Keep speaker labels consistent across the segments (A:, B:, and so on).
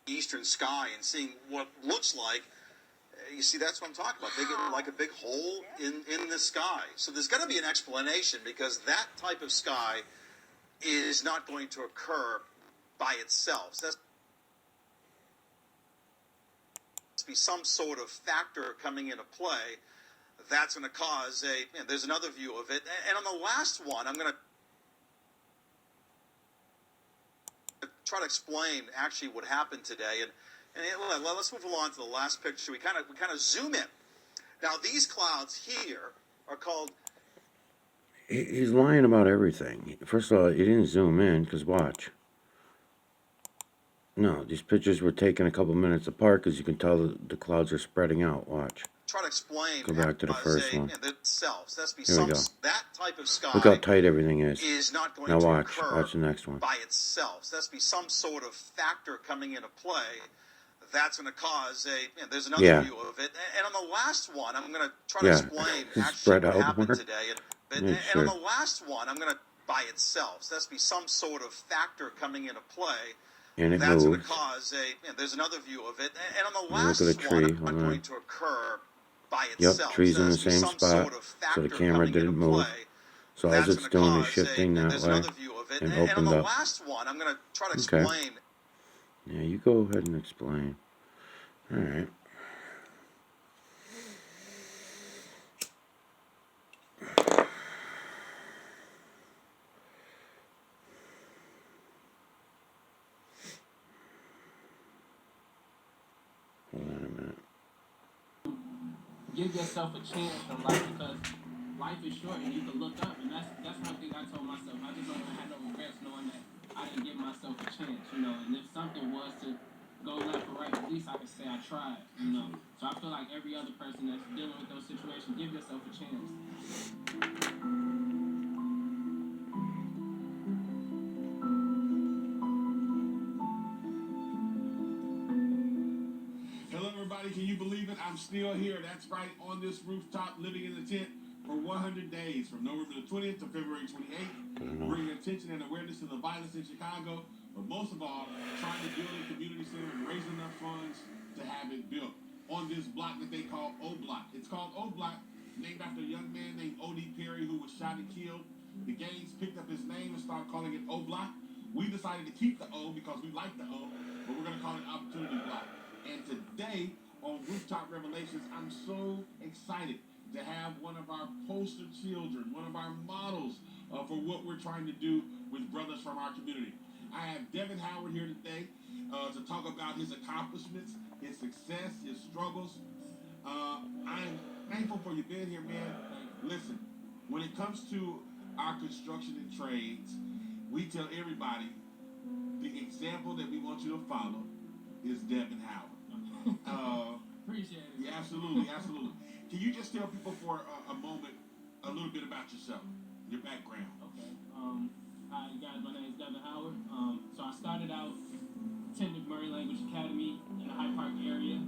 A: eastern sky and seeing what looks like, you see, that's what I'm talking about. They get like a big hole in the sky. So there's got to be an explanation, because that type of sky is not going to occur by itself. So that's be some sort of factor coming into play that's going to cause there's another view of it. And on the last one, I'm going to try to explain actually what happened today. And let's move along to the last picture. We kind of zoom in. Now, these clouds here are called...
B: He's lying about everything. First of all, he didn't zoom in, because watch. No, these pictures were taken a couple minutes apart, because you can tell the clouds are spreading out. Watch.
A: Try to explain.
B: Go back to the first one.
A: Themselves. That's
B: Here we go.
A: That type of sky.
B: Look how tight everything is
A: not going
B: now
A: to
B: watch.
A: occur
B: Watch the next one.
A: by itself. So that's be some sort of factor coming into play that's going to cause there's another view of it. And on the last one, I'm going to try to explain actually what happened today. And on the last one, I'm going to by itself. So that's be some sort of factor coming into play.
B: And it
A: that's
B: moves.
A: going to cause there's another view of it. And on the last
B: look at the tree.
A: one, not going to occur by
B: itself.
A: Yep,
B: tree's in the same spot,
A: sort of
B: so the camera didn't move. So all it's doing is shifting that way and opened
A: and on the
B: up.
A: last one, I'm going to try to explain.
B: Yeah, you go ahead and explain. All right. Hold on a minute.
C: Give yourself a chance in life, because life is short and you can look up, and that's one thing I told myself. I just don't want to have no regrets knowing that I didn't give myself a chance, and if something was to go left or right, at least I could say I tried, So I feel like every other person that's dealing with those situations, give yourself a chance.
D: Hello, everybody. Can you believe it? I'm still here. That's right, on this rooftop, living in the tent for 100 days, from November the 20th to February 28th, bringing attention and awareness to the violence in Chicago, but most of all, trying to build a community center and raise enough funds to have it built on this block that they call O Block. It's called O Block, named after a young man named O.D. Perry who was shot and killed. The gangs picked up his name and started calling it O Block. We decided to keep the O because we like the O, but we're going to call it Opportunity Block. And today on Rooftop Revelations, I'm so excited to have one of our poster children, one of our models for what we're trying to do with brothers from our community. I have Devin Howard here today to talk about his accomplishments, his success, his struggles. I'm thankful for you being here, man. Listen, when it comes to our construction and trades, we tell everybody the example that we want you to follow is Devin Howard.
C: Appreciate it.
D: Yeah, absolutely. Can you just tell people for a moment a little bit about yourself, your background?
C: Okay. Hi, guys. My name is Devin Howard. So I started out attended Murray Language Academy in the Hyde Park area.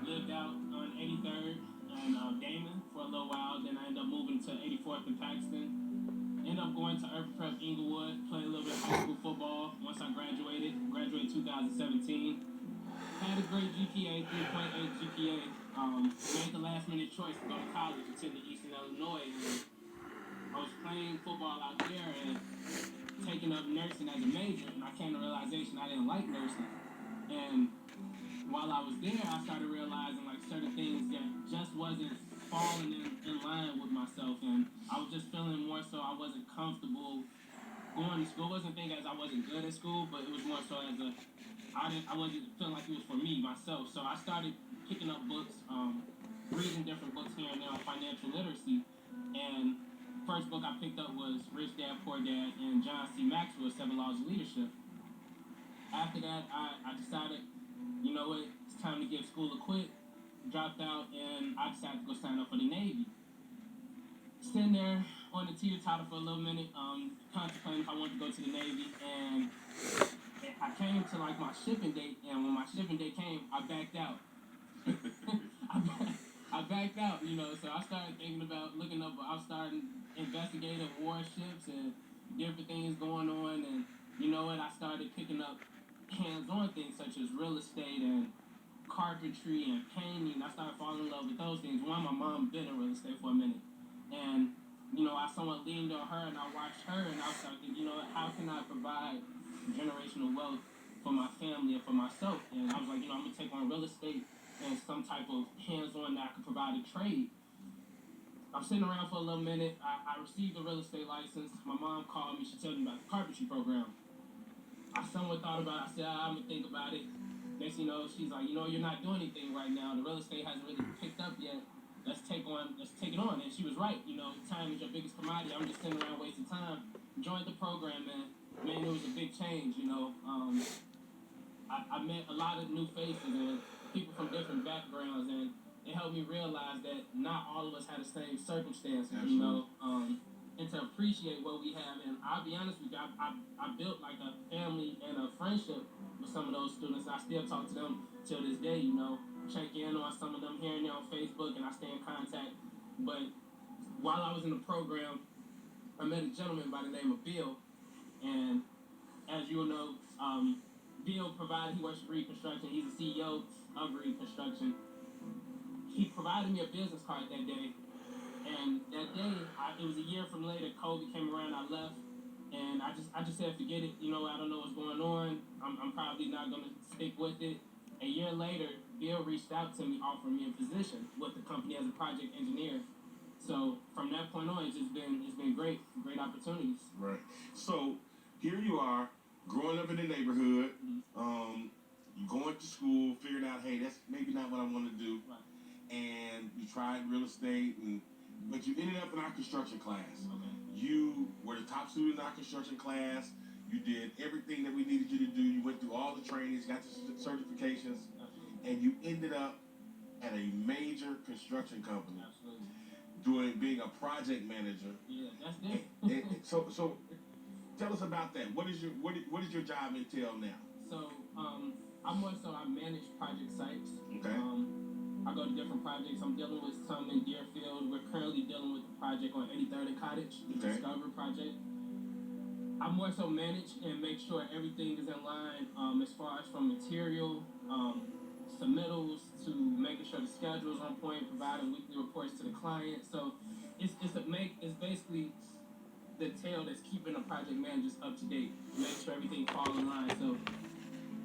C: Lived out on 83rd and Damon for a little while. Then I ended up moving to 84th in Paxton. Ended up going to Urban Prep Inglewood, playing a little bit of high school football. Once I graduated 2017. Had a great GPA, 3.8 GPA. Made the last minute choice to go to college, attended Eastern Illinois. And I was playing football out there and taking up nursing as a major, and I came to the realization I didn't like nursing. And while I was there, I started realizing like certain things that just wasn't falling in line with myself, and I was just feeling more so I wasn't comfortable going to school. It wasn't thinking as I wasn't good at school, but it was more so as I wasn't feeling like it was for me, myself. So I started picking up books, reading different books here and there on financial literacy. And first book I picked up was Rich Dad, Poor Dad, and John C. Maxwell's 7 Laws of Leadership. After that, I decided, you know what, it's time to give school a quit. Dropped out, and I decided to go sign up for the Navy. Sitting there on the teeter-totter for a little minute, contemplating if I wanted to go to the Navy, and I came to like my shipping date, and when my shipping date came, I backed out. I backed out, so I started thinking about looking up, I started investigating warships and different things going on, and you know what, I started picking up hands-on things such as real estate and carpentry and painting. I started falling in love with those things. One, my mom been in real estate for a minute, and I somewhat leaned on her, and I watched her, and I was thinking, how can I provide generational wealth for my family and for myself? And I was like, I'm gonna take on real estate and some type of hands-on that I could provide a trade. I'm sitting around for a little minute. I received a real estate license. My mom called me. She told me about the carpentry program. I somewhat thought about it. I said, I'm going to think about it. Next thing you know, she's like, you're not doing anything right now. The real estate hasn't really picked up yet. Let's take it on. And she was right. Time is your biggest commodity. I'm just sitting around wasting time. Joined the program, and man, it was a big change. I met a lot of new faces and people from different backgrounds, and it helped me realize that not all of us had the same circumstances, and to appreciate what we have. And I'll be honest with you, I built like a family and a friendship with some of those students. I still talk to them till this day, check in on some of them here and there on Facebook, and I stay in contact. But while I was in the program, I met a gentleman by the name of Bill, and as you'll know, Bill he works for Reconstruction. He's the CEO of Reconstruction. He provided me a business card that day, and that day, it was a year from later. COVID came around, I left, and I just said, forget it. I don't know what's going on. I'm probably not gonna stick with it. A year later, Bill reached out to me, offering me a position with the company as a project engineer. So from that point on, it's been great opportunities.
D: Right. So here you are, growing up in the neighborhood. You going to school, figuring out, hey, that's maybe not what I want to do.
C: Right.
D: And you tried real estate, but you ended up in our construction class.
C: Okay.
D: You were the top student in our construction class. You did everything that we needed you to do. You went through all the trainings, got the certifications, and you ended up at a major construction company.
C: Absolutely.
D: Being a project manager.
C: Yeah, that's it.
D: So tell us about that. What is your job entail now?
C: So I manage project sites.
D: Okay.
C: I go to different projects. I'm dealing with some in Deerfield. We're currently dealing with the project on 83rd and Cottage, the Discover project. I more so manage and make sure everything is in line as far as from material, submittals, to making sure the schedule is on point, providing weekly reports to the client. So it's basically the tail that's keeping the project managers up to date, make sure everything falls in line. So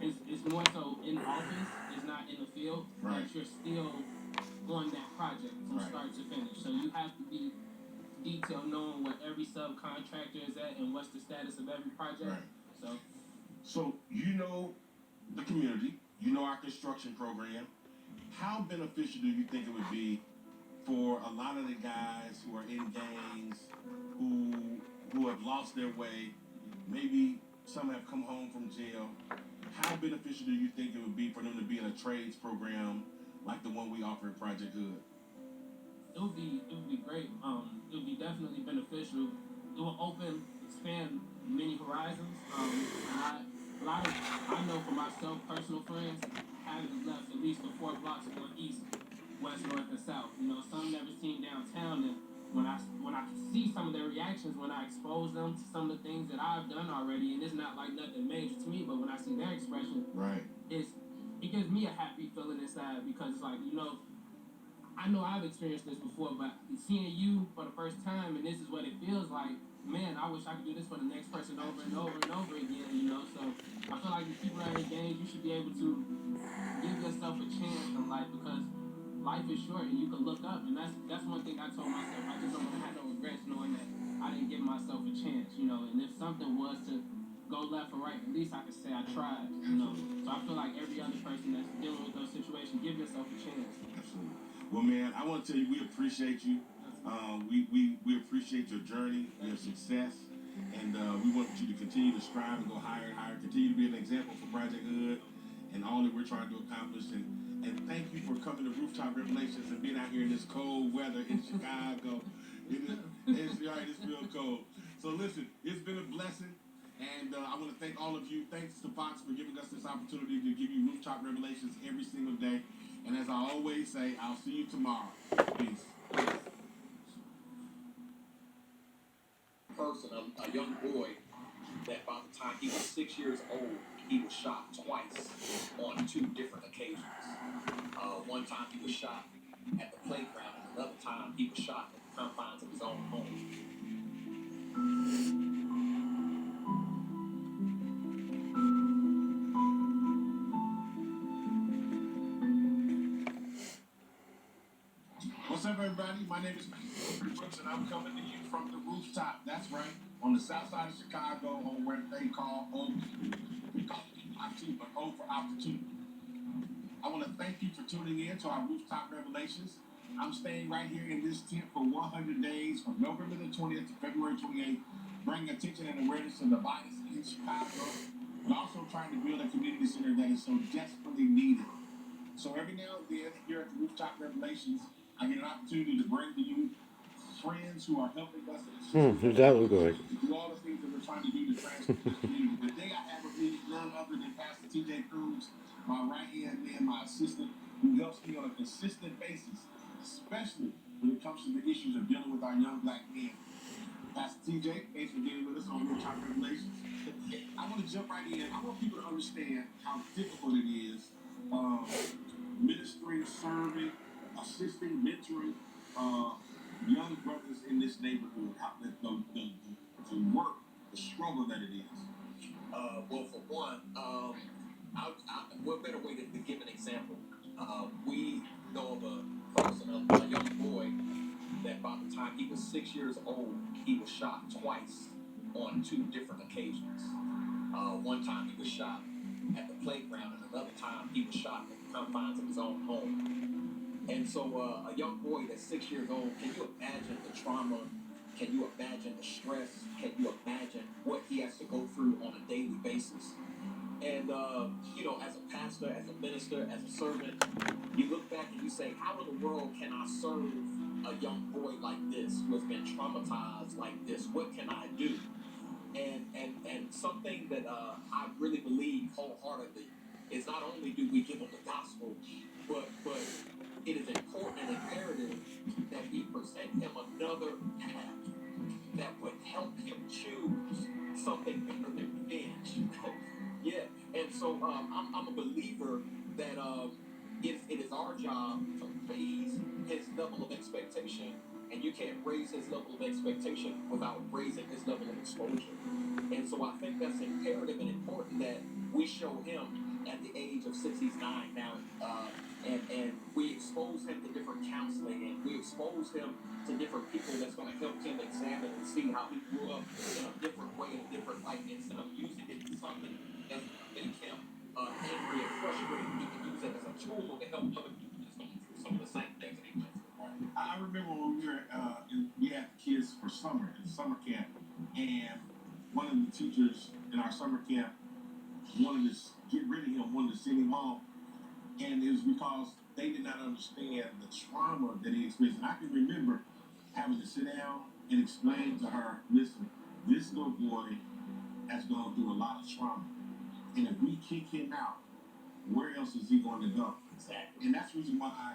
C: it's more so in office, it's not in the field,
D: right.
C: But you're still on that project from start to finish. So you have to be detailed, knowing where every subcontractor is at and what's the status of every project.
D: Right. So you know the community, you know our construction program. How beneficial do you think it would be for a lot of the guys who are in gangs, who have lost their way, maybe some have come home from jail? How beneficial do you think it would be for them to be in a trades program like the one we offer at Project Hood?
C: It would be great. It would be definitely beneficial. It will expand many horizons. I know for myself, personal friends, having left at least the 4 blocks going east, west, north, and south. Some never seen downtown, and when I see some of their reactions when I expose them to some of the things that I've done already, and it's not like nothing major to me, but when I see their expression, it gives me a happy feeling inside, because it's like, I know I've experienced this before, but seeing you for the first time, and this is what it feels like, man, I wish I could do this for the next person over and over and over again, So I feel like the people that are in games, you should be able to give yourself a chance in life, because life is short and you can look up, and that's one thing I told myself. I just don't want to have no regrets knowing that I didn't give myself a chance, and if something was to go left or right, at least I could say I tried, So I feel like every other person that's dealing with those situations, give yourself a chance.
D: Absolutely. Well, man, I want to tell you, we appreciate you. We appreciate your journey, your success, and we want you to continue to strive and go higher and higher. Continue to be an example for Project Hood and all that we're trying to accomplish. And thank you for coming to Rooftop Revelations and being out here in this cold weather in Chicago. It's real cold. So listen, it's been a blessing. And I want to thank all of you. Thanks to Fox for giving us this opportunity to give you Rooftop Revelations every single day. And as I always say, I'll see you tomorrow. Peace.
E: Person, a young boy, that by the time he was 6 years old,
C: he was shot twice on two different occasions. One time he was shot at the playground, and another time he was shot at the confines of his own home.
D: What's up, everybody? My name is Brooks, and I'm coming to you from the rooftop. That's right, on the south side of Chicago, on where they call Owens. We call it opportunity, but O for opportunity. I want to thank you for tuning in to our Rooftop Revelations. I'm staying right here in this tent for 100 days from November the 20th to February 28th, bringing attention and awareness to the violence in Chicago, but also trying to build a community center that is so desperately needed. So every now and then, here at the Rooftop Revelations, I get an opportunity to bring to you friends who are helping us
B: Does that look like?
D: do all the things that we're trying to do to transform this community. Today I have with me none other than Pastor TJ Cruz, my right-hand man, my assistant, who helps me on a consistent basis, especially when it comes to the issues of dealing with our young black men. Pastor TJ, thanks for being with us on Rooftop Revelations. I want to jump right in. I want people to understand how difficult it is ministering, serving, assisting, mentoring young brothers in this neighborhood. The work, the struggle that it is.
C: Well, for one, what better way to give an example? We know of a person, a young boy, that by the time he was 6 years old, he was shot twice on two different occasions. One time he was shot at the playground, and another time he was shot at the confines of his own home. And so, a young boy that's 6 years old, can you imagine the trauma? Can you imagine the stress? Can you imagine what he has to go through on a daily basis? And, as a pastor, as a minister, as a servant, you look back and you say, how in the world can I serve a young boy like this who has been traumatized like this? What can I do? And something that I really believe wholeheartedly is not only do we give him the gospel, but it is important and imperative that we present him another path that would help him choose something better than revenge. Yeah, and so I'm a believer that it is our job to raise his level of expectation, and you can't raise his level of expectation without raising his level of exposure. And so I think that's imperative and important that we show him at the age of 6, he's 9 now, and we expose him to different counseling, and we expose him to different people that's going to help him examine and see how he grew up in a different way, in a different light, instead of using it as something that's going to make him angry and frustrated. We can use it as a tool to help other people that's going through some of the same things that he went through.
D: I remember when we had kids for summer camp, and one of the teachers in our summer camp wanted to get rid of him, wanted to send him home, and it was because they did not understand the trauma that he experienced. And I can remember having to sit down and explain to her, listen, this little boy has gone through a lot of trauma, and if we kick him out, where else is he going to go?
C: Exactly.
D: And that's the reason why,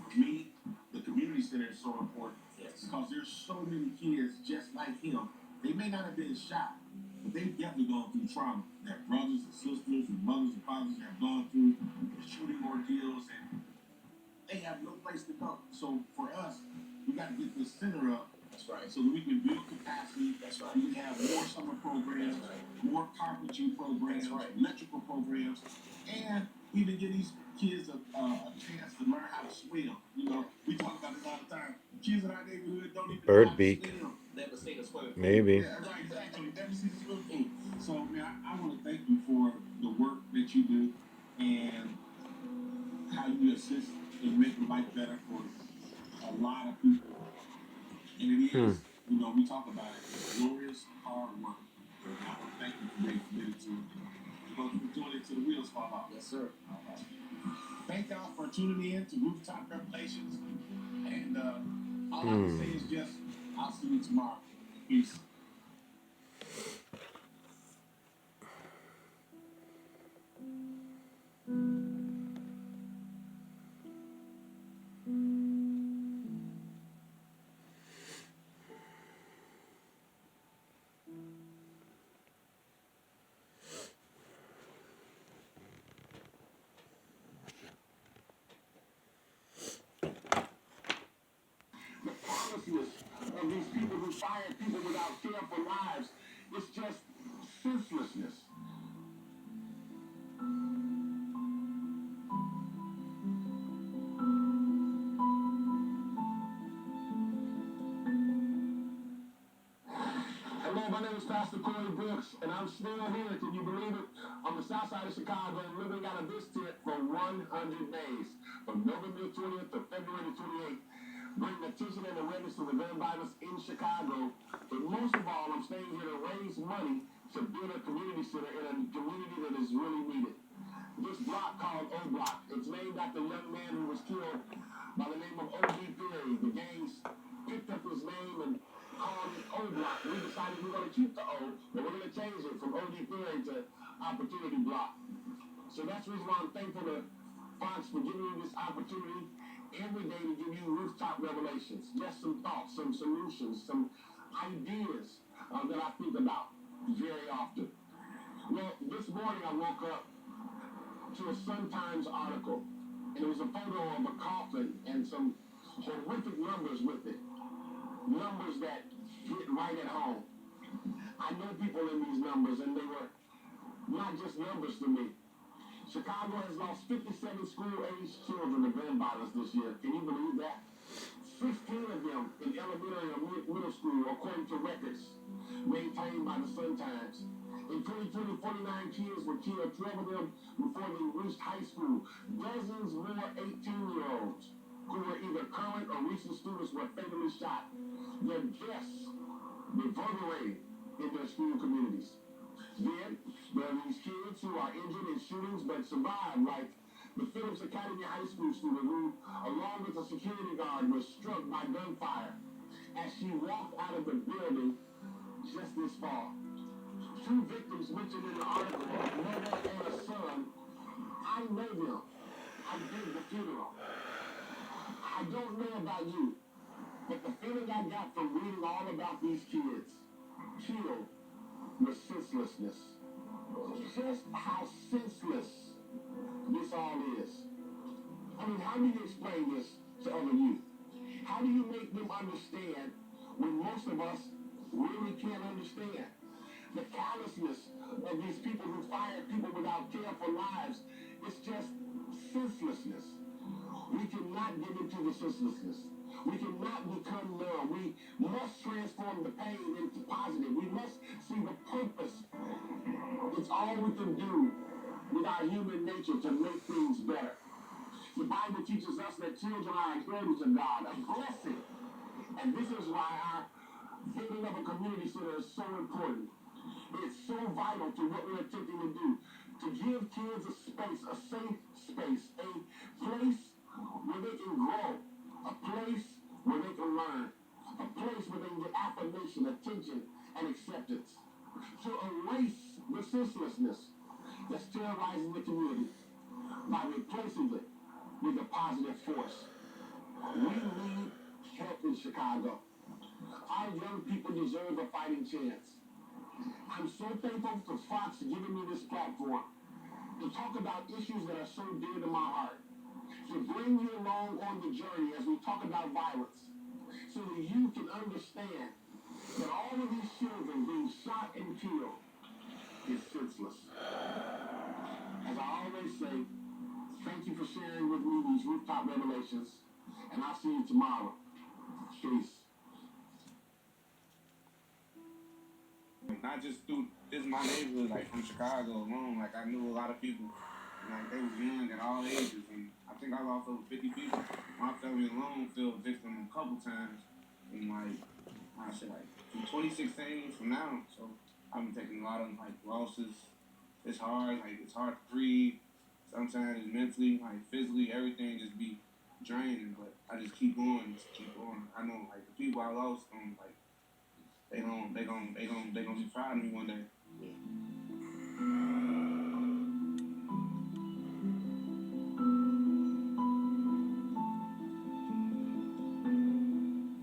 D: for me, the community center is so important.
C: Yes.
D: Because there's so many kids just like him. They may not have been shot, but they've definitely gone through trauma. Their brothers and sisters and mothers and fathers have gone through shooting ordeals, and they have no place to go. So for us, we got to get this center up.
C: That's right.
D: So that we can build capacity.
C: That's right.
D: We can have more summer programs, more carpentry programs, electrical programs, and even give these kids a chance to learn how to swim. We talk about it all the time. Kids in our neighborhood don't even know how to swim.
C: Never seen a swimming pool.
B: Maybe.
D: Yeah, right, exactly. Never seen a swimming pool. So, man, I want to thank you for the work that you do and how you assist in making life better for a lot of people. And it is, we talk about it, glorious hard work. And I want to thank you for being committed to it. You're going to be doing it till the wheels fall off.
C: Yes, sir.
D: Thank y'all for tuning in to Rooftop Revelations. And all I can say is just, I'll see you tomorrow. Peace. And I'm still here, can you believe it? On the south side of Chicago, living out of this tent for 100 days. From November 20th to February 28th. Bring attention and awareness to the gun violence in Chicago. But most of all, I'm staying here to raise money to build a community center in a community that is really needed. This block called O Block, it's named after a young man who was killed by the name of O.D. Perry. The gangs picked up his name and called it O Block. We decided we're going to keep the O, but we're going to change it from O.D. Perry to Opportunity Block. So that's the reason why I'm thankful to Fox for giving me this opportunity every day to give you rooftop revelations. Just some thoughts, some solutions, some ideas that I think about very often. Well, this morning I woke up to a Sun-Times article, and it was a photo of a coffin and some horrific numbers with it. Numbers that hit right at home. I know people in these numbers, and they were not just numbers to me. Chicago has lost 57 school-aged children to gun violence this year. Can you believe that? 16 of them in elementary or middle school, according to records maintained by the Sun-Times. In 2020, 49 kids were killed, 12 of them before they reached high school. Dozens more 18-year-olds who were either current or recent students were fatally shot. Their deaths reverberating in their school communities. Then, there are these kids who are injured in shootings but survived, like the Phillips Academy High School student who, along with a security guard, was struck by gunfire as she walked out of the building just this fall. Two victims mentioned in the article, a mother and a son. I know them. I did the funeral. I don't know about you, but the feeling I got from reading all about these kids killed was senselessness. Just how senseless this all is. I mean, how do you explain this to other youth? How do you make them understand when most of us really can't understand? The callousness of these people who fire people without care for lives, it's just senselessness. We cannot give into the senselessness. We cannot become numb. We must transform the pain into positive. We must see the purpose. It's all we can do with our human nature to make things better. The Bible teaches us that children are a heritage of God, a blessing. And this is why our building of a community center is so important. It's so vital to what we're attempting to do. To give kids a space, a safe space, a place where they can grow, a place where they can learn, a place where they can get affirmation, attention, and acceptance. To erase the senselessness that's terrorizing the community by replacing it with a positive force. We need help in Chicago. Our young people deserve a fighting chance. I'm so thankful for Fox giving me this platform to talk about issues that are so dear to my heart. To bring you along on the journey as we talk about violence, so that you can understand that all of these children being shot and killed is senseless. As I always say, thank you for sharing with me these rooftop revelations, and I'll see you tomorrow. Peace.
E: Not just through this my neighborhood, like from Chicago alone. Like I knew a lot of people, and, like they was young at all ages, and I think I lost over 50 people. My family alone fell victim a couple times, and like I said, like from 2016 from now. So I've been taking a lot of like losses. It's hard, like it's hard to breathe. Sometimes mentally, like physically, everything just be draining. But I just keep going, I know like the people I lost, like. They gonna be proud of me one day.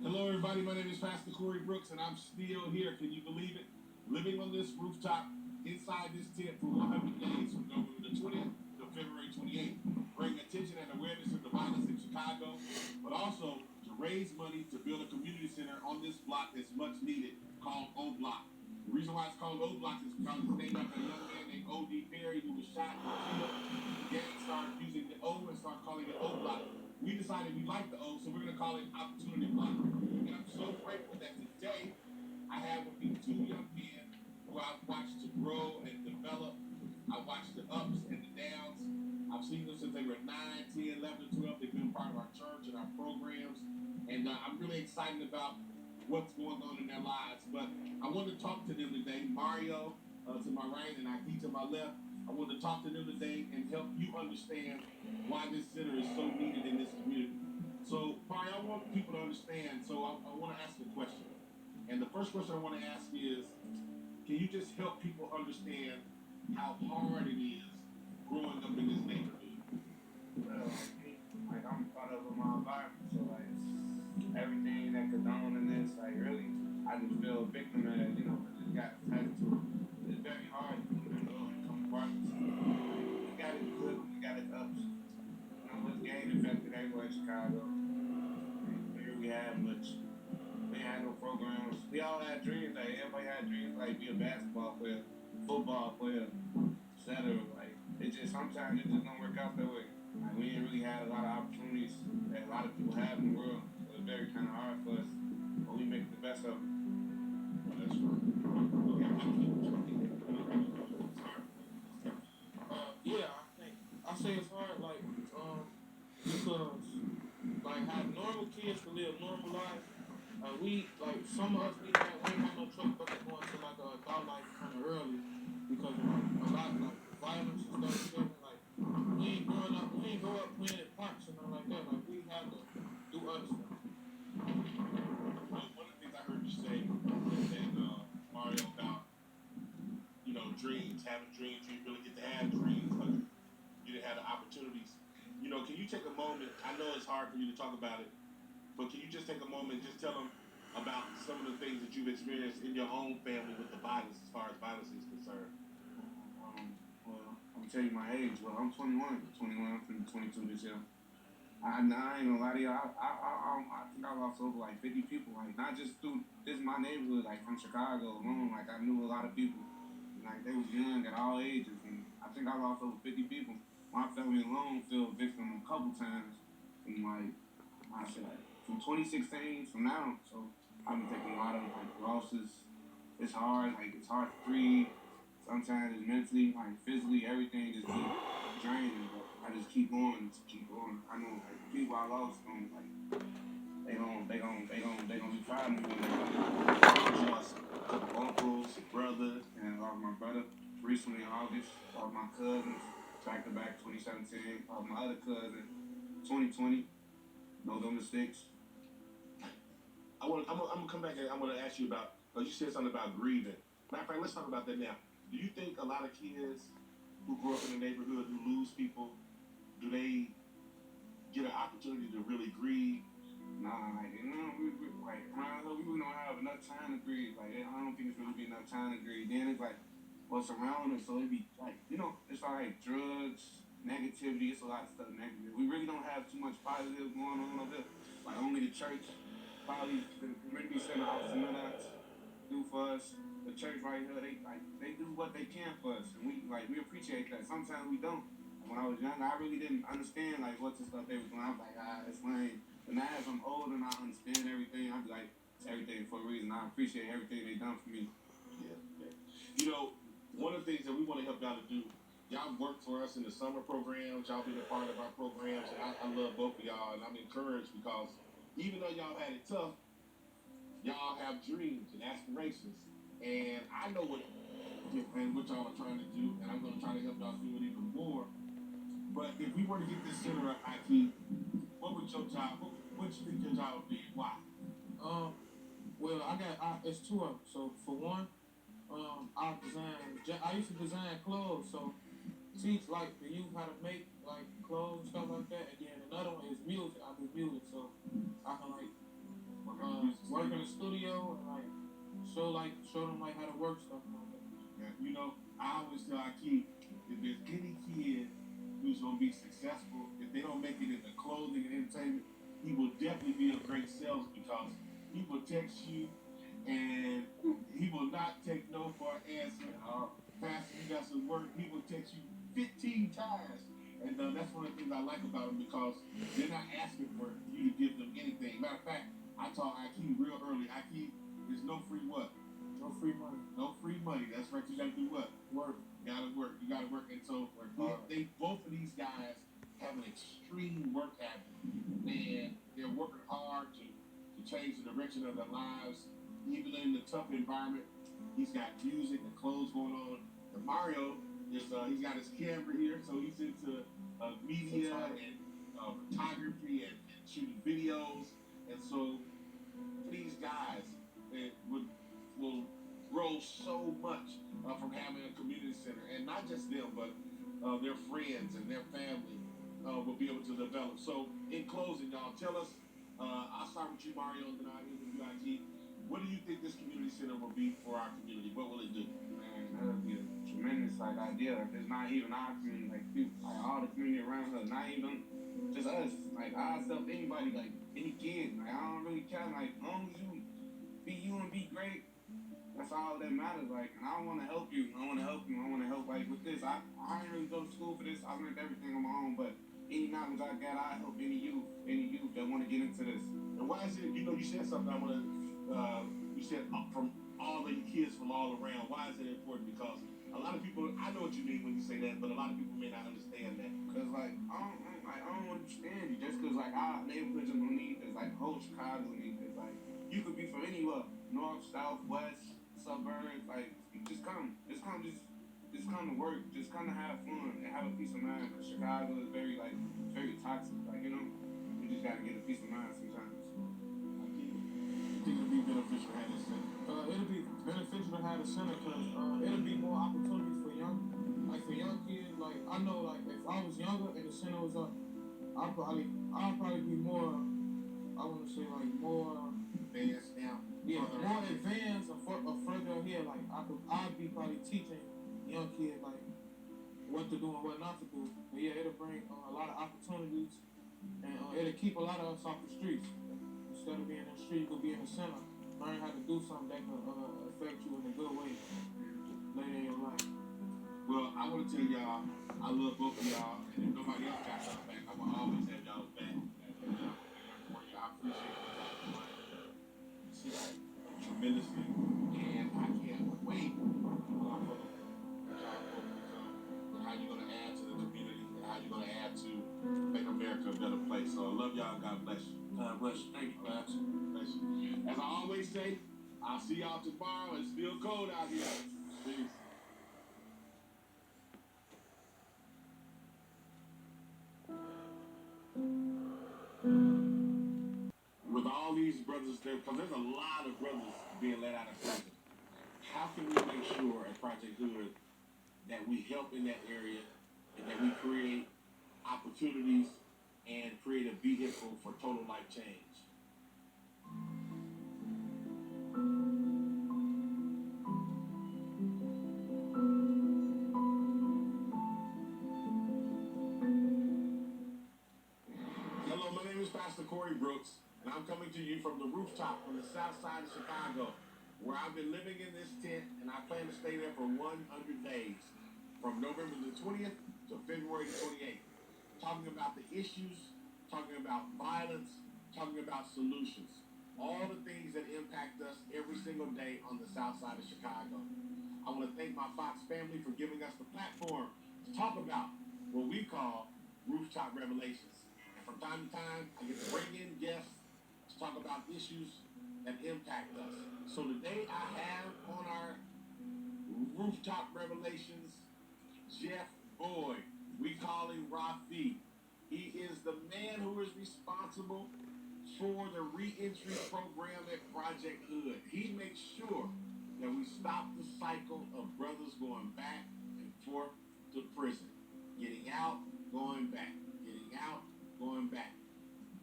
D: Hello, everybody. My name is Pastor Corey Brooks, and I'm still here. Can you believe it? Living on this rooftop inside this tent for 100 days from November the 20th to February 28th. Bring attention and awareness to the violence in Chicago, but also to raise money to build a community center on this block that's much needed, called O Block. The reason why it's called O Block is because it's named after a young man named O.D. Perry who was shot and killed. The gang started using the O and started calling it O Block. We decided we liked the O, so we're going to call it Opportunity Block. And I'm so grateful that today I have with me two young men who I've watched it grow and develop. I've watched the ups and the downs. I've seen them since they were 9, 10, 11, 12. They've been part of our church and our programs. And I'm really excited about what's going on in their lives. But I want to talk to them today. Mario to my right and Ike to my left. I want to talk to them today and help you understand why this center is so needed in this community. So, Mario, I want people to understand. So I want to ask a question. And the first question I want to ask is, can you just help people understand how hard it is growing up in this neighborhood?
E: Well, like I'm part of my environment, so like everything that goes on in this, like really, I just feel a victim as, you know, I just got attached to it. It's very hard, you know, to come apart. We got it good, we got it ups. You know, this game affected everywhere in Chicago. Here we had much. We had no programs. We all had dreams. Like everybody had dreams, like be a basketball player, football player, etc. Like it just sometimes it just don't work out that way. Like we didn't really have a lot of opportunities that a lot of people have in the world. So it's very kind of hard for us, but we make the best of it.
D: Well, that's right.
C: Yeah, I say it's hard, like, because like how normal kids can live normal lives. Some of us we ain't have no choice but to go into like a adult life kind of early because of like a lot of like violence and stuff. Like we ain't grow up playing at parks and nothing like that. Like we have to do other stuff.
D: One of the things I heard you say, and Mario, about dreams, having dreams, you didn't really get to have dreams, but you didn't have the opportunities. Can you take a moment? I know it's hard for you to talk about it, but can you just take a moment and just tell them about some of the things that you've experienced in your own family with the violence, as far as violence is concerned?
E: Well, I'm gonna tell you my age. Well, I'm 21. 21. I'm finna be 22 this year. I ain't gonna lie to you. I think I lost over like 50 people. Like not just through this my neighborhood. Like from Chicago alone. Like I knew a lot of people. Like they was young at all ages, and I think I lost over 50 people. My family alone fell victim a couple times. And like I said, like, from 2016 from now. So I've been taking a lot of like losses. It's hard. Like it's hard to breathe. Sometimes it's mentally, like physically, everything just be draining. But I just keep going. I know like people I lost, like they gonna be proud of me when they lost a couple uncles, a brother, and I lost my brother recently in August. Lost my cousins back to back 2017. Lost my other cousin 2020, November 6th.
D: I'm gonna come back and I'm gonna ask you about, because you said something about grieving. Matter of fact, let's talk about that now. Do you think a lot of kids who grow up in the neighborhood who lose people, do they get an opportunity to really grieve?
E: Nah, like we really don't have enough time to grieve. Like I don't think it's really be enough time to grieve. Then it's like what's around us, so it be like it's like drugs, negativity. It's a lot of stuff negative. We really don't have too much positive going on over there. Like only the church, probably the community center out Seminots do for us. The church right here, they do what they can for us, and we appreciate that. Sometimes we don't. When I was young, I really didn't understand like what the stuff they was doing. I was like, it's lame. But now as I'm older and I understand everything, I be like, it's everything for a reason. I appreciate everything they done for me.
D: Yeah. One of the things that we want to help y'all to do, y'all work for us in the summer programs. Y'all been a part of our programs, and I love both of y'all, and I'm encouraged because even though y'all had it tough, y'all have dreams and aspirations, and I know what y'all are trying to do, and I'm going to try to help y'all do it even more. But if we were to get this center up, IT, what would your job? What you think your job would be? Why?
C: Well, it's two of them. So for one, I used to design clothes, so teach like the youth how to make like clothes and stuff like that. And then another one is music. I do music, so I can like work in the studio and like show them like how to work stuff like that.
D: Yeah, I always tell Akeem, if there's any kid who's gonna be successful, if they don't make it in the clothing and entertainment, he will definitely be a great salesman because he will text you and he will not take no for an answer. Pastor, you got some work. He will text you 15 times. And that's one of the things I like about him because they're not asking for you to give them anything. Matter of fact, I taught Akeem real early. Akeem, there's no free what?
C: No free money.
D: No free money. That's right. You gotta do what?
C: Work.
D: You gotta work. You gotta work. And so they both of these guys have an extreme work habit, and they're working hard to change the direction of their lives, even in the tough environment. He's got music and clothes going on. And Mario is he's got his camera here, so he's into media and photography and shooting videos. And so these guys will grow so much from having a community center, and not just them, but their friends and their family will be able to develop. So, in closing, y'all, tell us. I'll start with you, Mario, and then I'll end with you, IG. What do you think this community center will be for our community? What will it do?
E: Man, that would be a tremendous idea. If it's not even our community, like people, like all the community around us, not even just us, like ourselves, anybody, like any kid. Like I don't really care. Like as long as you be you and be great, that's all that matters. Like, and I want to help you. I want to help you. I want to help. Like with this, I didn't really go to school for this. I learned everything on my own, but any knowledge I got, I help any youth that want to get into this.
D: And why is it? You know, you said something. I want to. You said from all the kids from all around. Why is it important? Because a lot of people. I know what you mean when you say that, but a lot of people may not understand that.
E: Cause like I don't understand you just cause like our neighborhood just don't need this. Like whole Chicago need this. Like you could be from anywhere, north, south, west, suburbs. Like just come to work, just come to have fun and have a peace of mind. Cause Chicago is very toxic. Like you know, you just gotta get a peace of mind sometimes.
D: I think it'll be beneficial to have this center.
C: It'll be beneficial to have a center because it'll be more opportunities for young kids. Like I know, like if I was younger and the center was up, I'll probably be more. I want to say like more
D: advanced now.
C: Yeah, more advanced or further ahead. Like I'd be probably teaching young kids like what to do and what not to do. But yeah, it'll bring a lot of opportunities and it'll keep a lot of us off the streets. Instead of being in the street, you could be in the center. Learn how to do something that can affect you in a good way later in your life.
D: Well, I want to tell y'all, I love both of y'all, and if nobody else got y'all back, I will always have y'all back. I appreciate y'all tremendously, and I can't wait for y'all both to become, how you're going to add to the community, and how you're going to add to make America a better place. So I love y'all. God bless you.
C: God bless you. Thank you, guys.
D: Bless you. As I always say, I'll see y'all tomorrow. It's still cold out here. Peace. With all these brothers there, because there's a lot of brothers being let out of prison, how can we make sure at Project Hood that we help in that area and that we create opportunities and create a vehicle for total life change? Hello, my name is Pastor Corey Brooks, and I'm coming to you from the rooftop on the south side of Chicago, where I've been living in this tent, and I plan to stay there for 100 days, from November the 20th to February the 28th, talking about the issues, talking about violence, talking about solutions, all the things that impact us every single day on the south side of Chicago. I want to thank my Fox family for giving us the platform to talk about what we call Rooftop Revelations. And from time to time, I get to bring in guests to talk about issues that impact us. So today I have on our Rooftop Revelations, Jeff Boyd. We call him Rafi. He is the man who is responsible for the reentry program at Project Hood. He makes sure that we stop the cycle of brothers going back and forth to prison. Getting out, going back. Getting out, going back.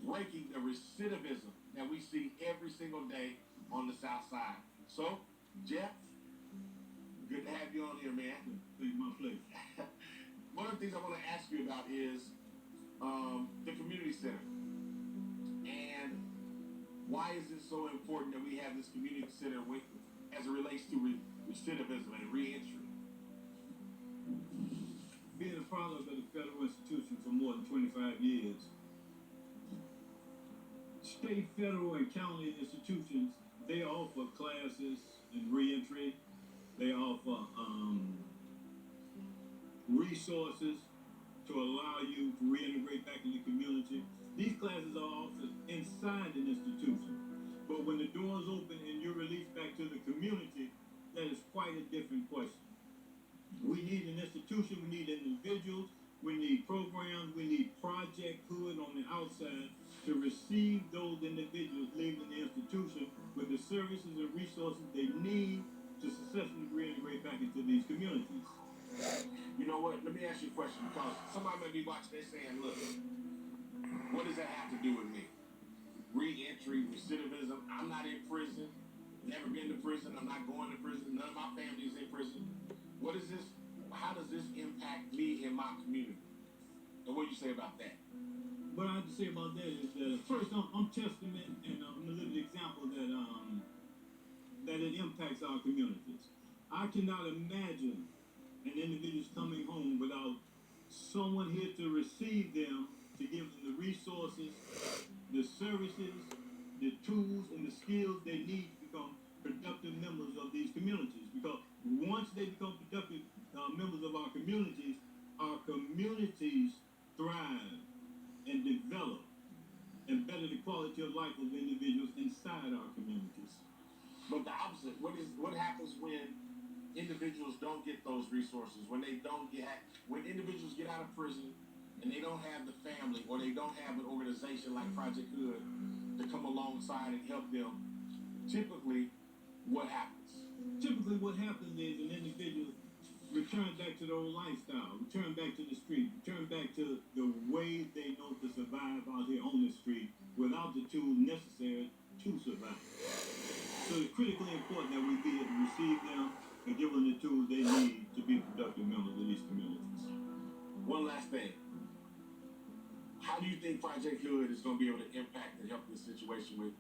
D: Breaking the recidivism that we see every single day on the south side. So, Jeff, good to have you on here, man. Please, my pleasure. One of the things I want to ask you about is the community center. And why is it so important that we have this community center as it relates to recidivism and reentry?
F: Being a product of the federal institution for more than 25 years, state, federal, and county institutions They offer classes in reentry. They offer resources to allow you to reintegrate back in the community. These classes are offered inside an institution. But when the doors open and you're released back to the community, that is quite a different question. We need an institution, we need individuals, we need programs, we need Project Hood on the outside to receive those individuals leaving the institution with the services and resources they need to successfully reintegrate back into these communities.
D: You know what? Let me ask you a question, because somebody may be watching this saying, look, what does that have to do with me? Re-entry, recidivism. I'm not in prison. Never been to prison. I'm not going to prison. None of my family is in prison. What is this? How does this impact me in my community? And what do you say about that?
F: What I have to say about that is that first, I'm testament and I'm a living example that it impacts our communities. I cannot imagine an individual coming home without someone here to receive them, to give them the resources, the services, the tools, and the skills they need to become productive members of these communities. Because once they become productive members of our communities thrive and develop and better the quality of life of individuals inside our communities.
D: But the opposite, what happens when individuals don't get those resources, when individuals get out of prison and they don't have the family or they don't have an organization like Project Hood to come alongside and help them? Typically, what happens?
F: Typically what happens is an individual return back to their old lifestyle, return back to the street, return back to the way they know to survive out here on the street without the tools necessary to survive. So it's critically important that we be able to receive them and give them the tools they need to be productive members of these communities.
D: One last thing. How do you think Project Hood is going to be able to impact and help this situation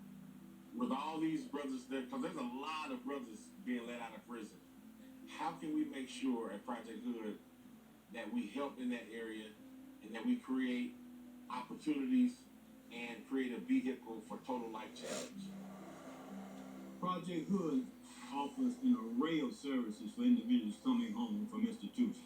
D: with all these brothers there? Because there's a lot of brothers being let out of prison. How can we make sure at Project Hood that we help in that area and that we create opportunities and create a vehicle for total life change?
F: Project Hood offers an array of services for individuals coming home from institutions.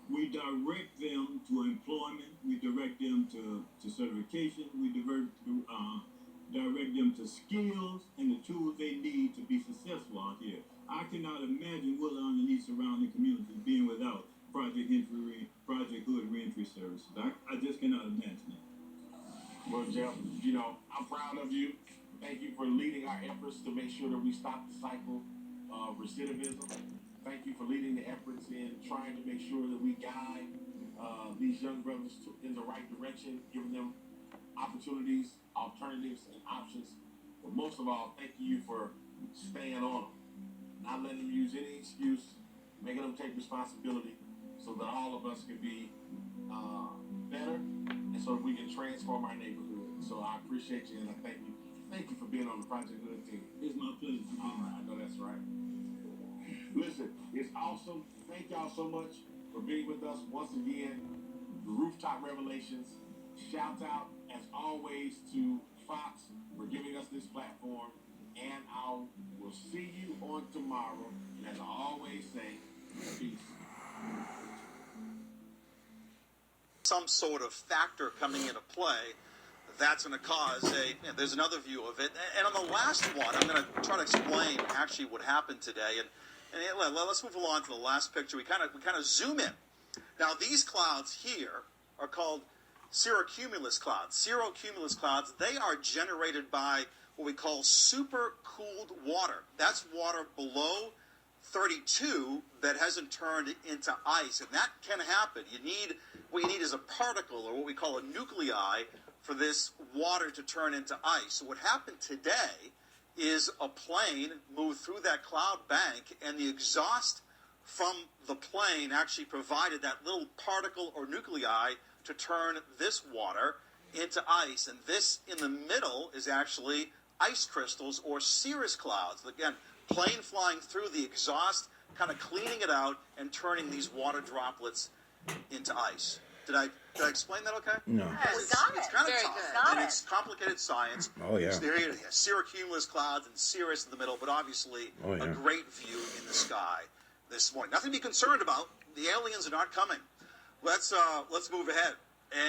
F: We direct them to employment, we direct them to certification, we direct them to skills and the tools they need to be successful out here. I cannot imagine Woodlawn and these surrounding communities being without Project Hood reentry services. I just cannot imagine it.
D: Well, Jeff, I'm proud of you. Thank you for leading our efforts to make sure that we stop the cycle of recidivism. Thank you for leading the efforts in trying to make sure that we guide these young brothers in the right direction, giving them opportunities, alternatives, and options. But most of all, thank you for staying on them, not letting them use any excuse, making them take responsibility so that all of us can be better and so that we can transform our neighborhood. So I appreciate you and I thank you. Thank you for being on the Project Hood team.
F: It's my pleasure to be
D: All right, I know that's right. Listen, it's awesome. Thank y'all so much for being with us once again. The Rooftop Revelations. Shout out, as always, to Fox for giving us this platform. And I will see you on tomorrow. And as I always say, peace.
A: Some sort of factor coming into play that's going to cause there's another view of it. And on the last one, I'm going to try to explain actually what happened today. And let's move along to the last picture. We kind of zoom in. Now, these clouds here are called cirrocumulus clouds. Cirrocumulus clouds, they are generated by what we call supercooled water. That's water below 32 that hasn't turned into ice. And that can happen. What you need is a particle, or what we call a nuclei, for this water to turn into ice. So what happened today is a plane moved through that cloud bank, and the exhaust from the plane actually provided that little particle or nuclei to turn this water into ice. And this in the middle is actually ice crystals or cirrus clouds. Again, plane flying through the exhaust, kind of cleaning it out and turning these water droplets into ice. Did I explain that okay?
B: No.
A: It's kind of tough, and it's complicated science.
B: Oh, yeah.
A: There you have cirrocumulus clouds and cirrus in the middle, but obviously a great view in the sky this morning. Nothing to be concerned about. The aliens are not coming. Let's move ahead,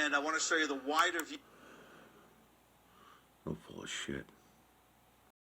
A: and I want to show you the wider view.
B: Oh, full of shit.